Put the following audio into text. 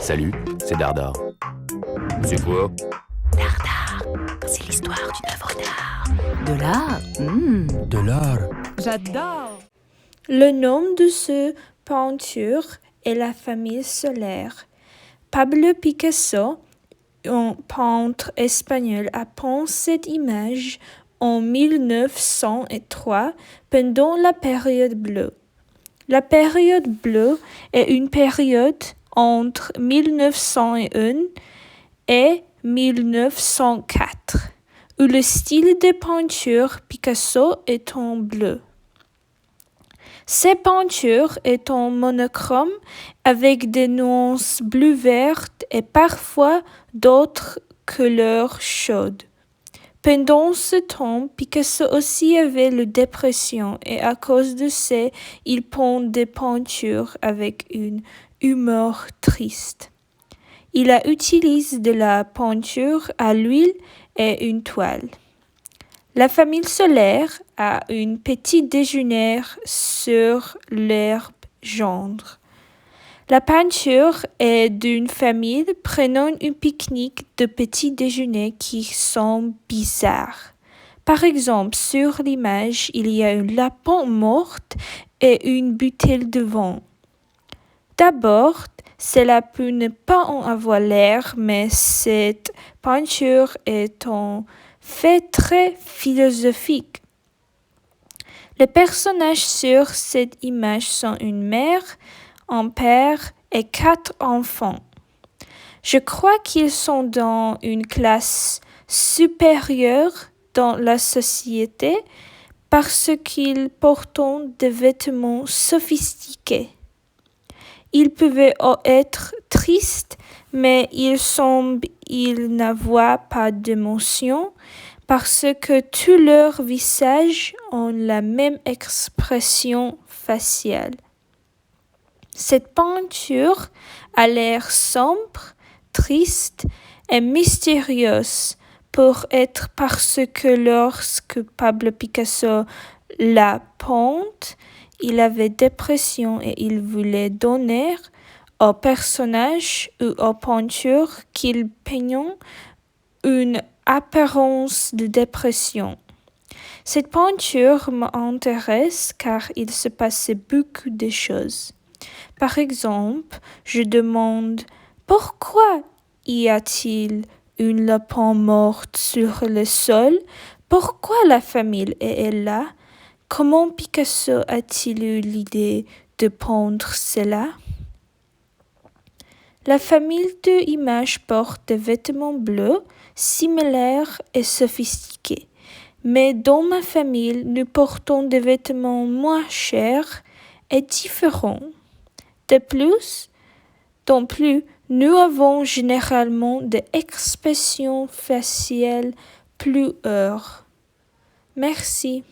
Salut, c'est Dardar. C'est quoi? Dardar, c'est l'histoire d'une œuvre d'art. De l'art De l'art. J'adore. Le nom de ce peinture est la famille Soler. Pablo Picasso, un peintre espagnol, a peint cette image en 1903 pendant la période bleue. La période bleue est une période entre 1901 et 1904, où le style de peinture Picasso est en bleu. Ces peintures est en monochrome avec des nuances bleu-vertes et parfois d'autres couleurs chaudes. Pendant ce temps, Picasso aussi avait la dépression et à cause de ça, il peint des peintures avec une humeur triste. Il a utilisé de la peinture à l'huile et une toile. La famille Soler a un petit déjeuner sur l'herbe gendre. La peinture est d'une famille prenant un pique-nique de petit déjeuner qui sont bizarres. Par exemple, sur l'image, il y a un lapin mort et une bouteille de vin. D'abord, cela peut ne pas en avoir l'air, mais cette peinture est en fait très philosophique. Les personnages sur cette image sont une mère, un père et 4 enfants. Je crois qu'ils sont dans une classe supérieure dans la société parce qu'ils portent des vêtements sophistiqués. Ils pouvaient être tristes, mais il semble qu'ils n'avaient pas d'émotion parce que tous leurs visages ont la même expression faciale. Cette peinture a l'air sombre, triste et mystérieuse pour être parce que lorsque Pablo Picasso l'a peinte, il avait dépression et il voulait donner au personnage ou aux peintures qu'il peignait une apparence de dépression. Cette peinture m'intéresse car il se passait beaucoup de choses. Par exemple, je demande pourquoi y a-t-il une lapin morte sur le sol? Pourquoi la famille est là? Comment Picasso a-t-il eu l'idée de peindre cela? La famille de images porte des vêtements bleus, similaires et sophistiqués. Mais dans ma famille, nous portons des vêtements moins chers et différents. De plus, nous avons généralement des expressions faciales plus heureuses. Merci.